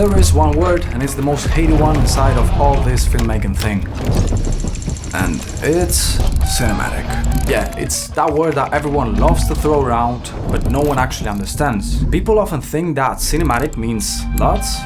There is one word, and it's the most hated one inside of all this filmmaking thing. And it's cinematic. Yeah, it's that word that everyone loves to throw around, but no one actually understands. People often think that cinematic means LUTs,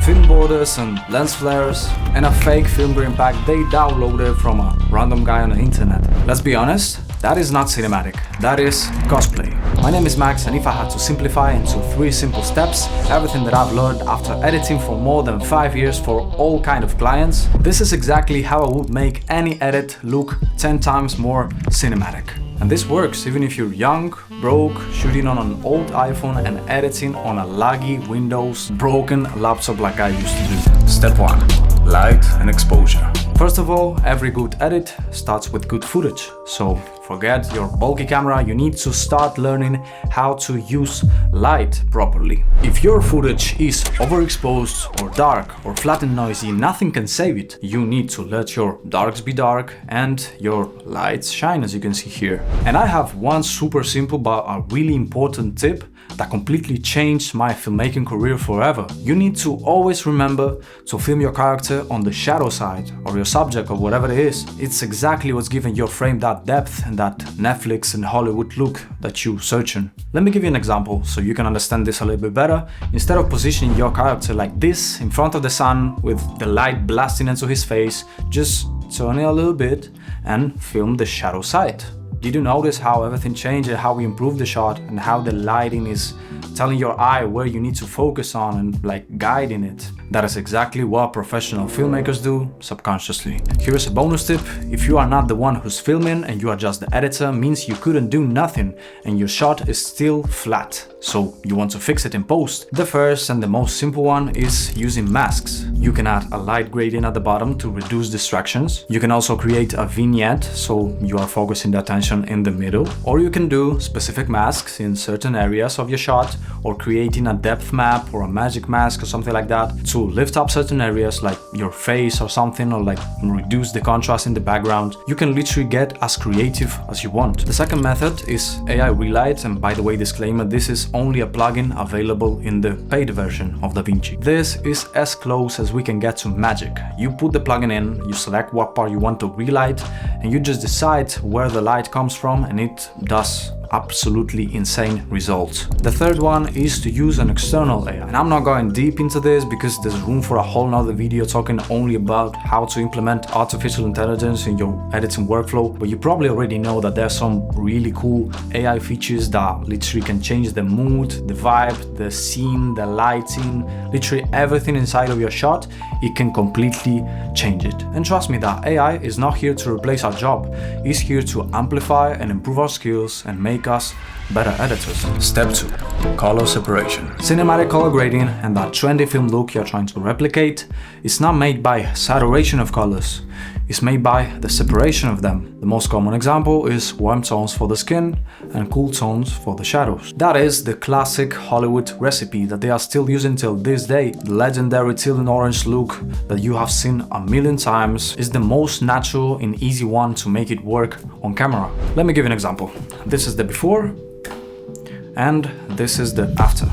film borders and lens flares, and a fake film green pack they downloaded from a random guy on the internet. Let's be honest, that is not cinematic, that is cosplay. My name is Max, and if I had to simplify into 3 simple steps everything that I've learned after editing for more than 5 years for all kind of clients, this is exactly how I would make any edit look 10 times more cinematic. And this works even if you're young, broke, shooting on an old iPhone and editing on a laggy Windows broken laptop like I used to do. Step 1. Light and exposure. First of all, every good edit starts with good footage. So forget your bulky camera, you need to start learning how to use light properly. If your footage is overexposed or dark or flat and noisy, nothing can save it. You need to let your darks be dark and your lights shine, as you can see here. And I have one super simple but a really important tip that completely changed my filmmaking career forever. You need to always remember to film your character on the shadow side, or your subject, or whatever it is. It's exactly what's giving your frame that depth and that Netflix and Hollywood look that you're searching. Let me give you an example so you can understand this a little bit better. Instead of positioning your character like this in front of the sun with the light blasting into his face, just turn it a little bit and film the shadow side. Did you notice how everything changed and how we improved the shot and how the lighting is telling your eye where you need to focus on and like guiding it? That is exactly what professional filmmakers do subconsciously. Here's a bonus tip. If you are not the one who's filming and you are just the editor, means you couldn't do nothing and your shot is still flat. So you want to fix it in post. The first and the most simple one is using masks. You can add a light gradient at the bottom to reduce distractions. You can also create a vignette so you are focusing the attention in the middle. Or you can do specific masks in certain areas of your shot, or creating a depth map or a magic mask or something like that to lift up certain areas like your face or something, or like reduce the contrast in the background. You can literally get as creative as you want. The second method is AI Relight, and by the way, disclaimer, this is only a plugin available in the paid version of DaVinci. This is as close as we can get to magic. You put the plugin in, you select what part you want to relight, and you just decide where the light comes from, and it does absolutely insane results. The third one is to use an external AI. And I'm not going deep into this because there's room for a whole nother video talking only about how to implement artificial intelligence in your editing workflow, but you probably already know that there's some really cool AI features that literally can change the mood, the vibe, the scene, the lighting, literally everything inside of your shot. It can completely change it. And trust me, that AI is not here to replace our job. It's here to amplify and improve our skills and make us better editors. Step 2. Color separation. Cinematic color grading and that trendy film look you're trying to replicate is not made by saturation of colors. It's made by the separation of them. The most common example is warm tones for the skin and cool tones for the shadows. That is the classic Hollywood recipe that they are still using till this day. The legendary teal and orange look that you have seen a million times is the most natural and easy one to make it work on camera. Let me give you an example. This is the before and this is the after.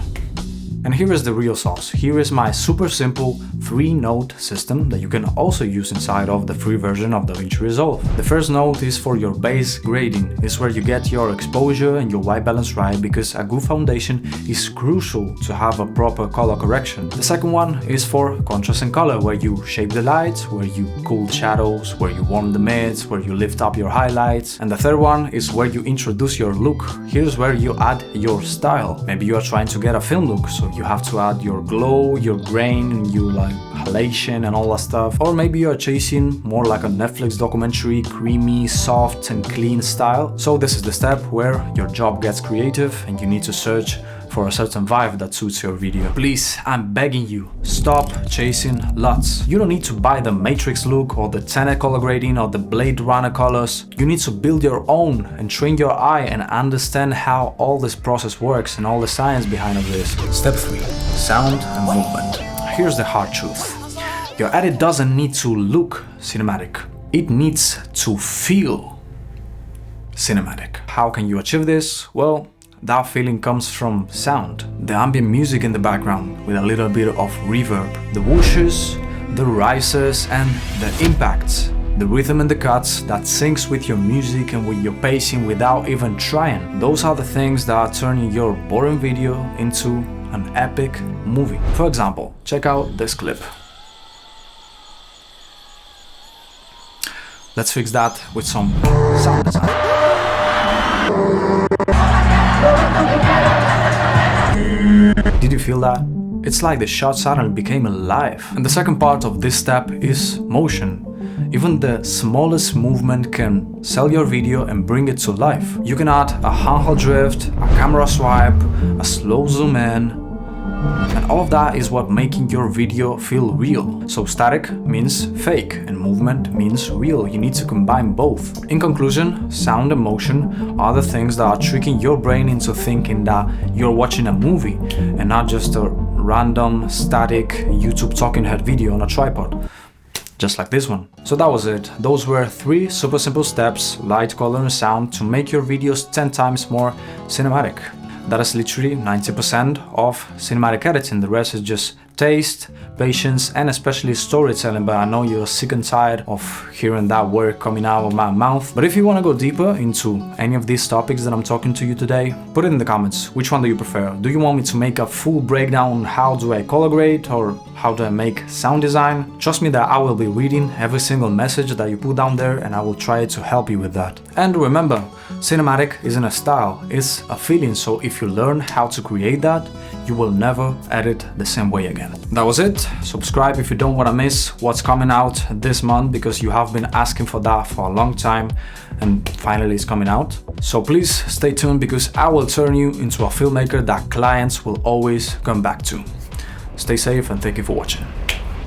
And here is the real sauce. Here is my super simple 3-node system that you can also use inside of the free version of DaVinci Resolve. The first node is for your base grading. It's where you get your exposure and your white balance right, because a good foundation is crucial to have a proper color correction. The second one is for contrast and color, where you shape the lights, where you cool shadows, where you warm the mids, where you lift up your highlights. And the third one is where you introduce your look. Here's where you add your style. Maybe you are trying to get a film look, so you have to add your glow, your grain, and your like halation and all that stuff. Or maybe you're chasing more like a Netflix documentary, creamy, soft and clean style. So this is the step where your job gets creative and you need to search for a certain vibe that suits your video. Please, I'm begging you, stop chasing LUTs. You don't need to buy the Matrix look or the Tenet color grading or the Blade Runner colors. You need to build your own and train your eye and understand how all this process works and all the science behind of this. Step 3. Sound and movement. Here's the hard truth. Your edit doesn't need to look cinematic. It needs to feel cinematic. How can you achieve this? Well, that feeling comes from sound. The ambient music in the background with a little bit of reverb. The whooshes, the rises and the impacts. The rhythm and the cuts that syncs with your music and with your pacing without even trying. Those are the things that are turning your boring video into an epic movie. For example, check out this clip. Let's fix that with some sound design. Did you feel that? It's like the shot suddenly became alive. And the second part of this step is motion. Even the smallest movement can sell your video and bring it to life. You can add a handheld drift, a camera swipe, a slow zoom in, and all of that is what making your video feel real. So static means fake and movement means real. You need to combine both. In conclusion, sound and motion are the things that are tricking your brain into thinking that you're watching a movie and not just a random static YouTube talking head video on a tripod. Just like this one. So that was it. Those were 3 super simple steps, light, color and sound, to make your videos 10 times more cinematic. That is literally 90% of cinematic editing. The rest is just taste, patience and especially storytelling, but I know you're sick and tired of hearing that word coming out of my mouth. But if you want to go deeper into any of these topics that I'm talking to you today, put it in the comments. Which one do you prefer? Do you want me to make a full breakdown on how do I color grade or how do I make sound design? Trust me that I will be reading every single message that you put down there and I will try to help you with that. And remember, cinematic isn't a style, it's a feeling. So if you learn how to create that, you will never edit the same way again. That was it. Subscribe if you don't want to miss what's coming out this month, because you have been asking for that for a long time and finally it's coming out. So please stay tuned, because I will turn you into a filmmaker that clients will always come back to. Stay safe and thank you for watching.